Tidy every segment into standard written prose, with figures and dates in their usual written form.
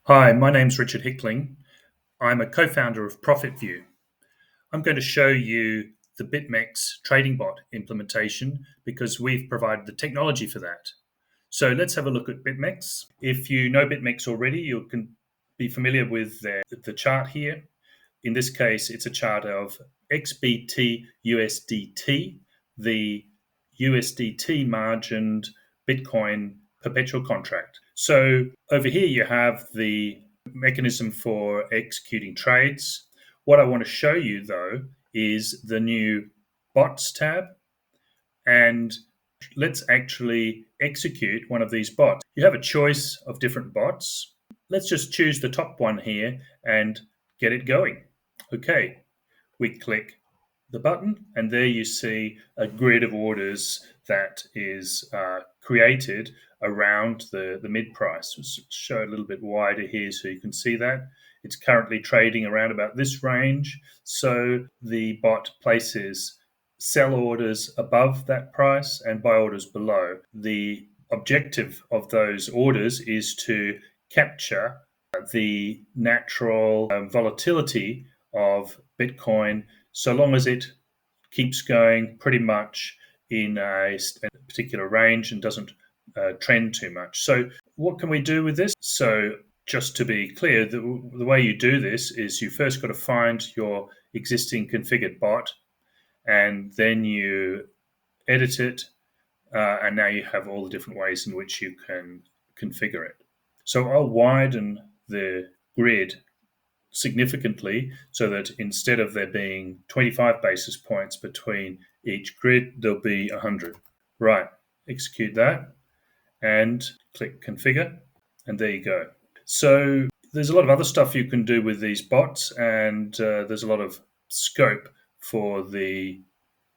Hi, my name's Richard Hickling. I'm a co-founder of ProfitView. I'm going to show you the BitMEX trading bot implementation because we've provided the technology for that. So let's have a look at BitMEX. If you know BitMEX already, you can be familiar with the chart here. In this case, it's a chart of XBT USDT, the USDT margined Bitcoin perpetual contract. So over here you have the mechanism for executing trades. What I want to show you though is the new bots tab, and let's actually execute one of these bots. You have a choice of different bots. Let's just choose the top one here and get it going. Okay, we click the button, and there you see a grid of orders that is created around the mid price. Let's show it a little bit wider here so you can see that. It's currently trading around about this range. So the bot places sell orders above that price and buy orders below. The objective of those orders is to capture the natural volatility of Bitcoin so long as it keeps going pretty much in a particular range and doesn't trend too much. So what can we do with this? So just to be clear, the way you do this is you first got to find your existing configured bot, and then you edit it, and now you have all the different ways in which you can configure it. So I'll widen the grid significantly so that instead of there being 25 basis points between each grid, there'll be 100. Right, execute that and click configure, and there you go. So there's a lot of other stuff you can do with these bots, and there's a lot of scope for the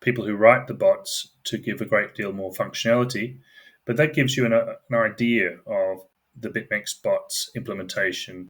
people who write the bots to give a great deal more functionality. But that gives you an idea of the BitMEX Bots implementation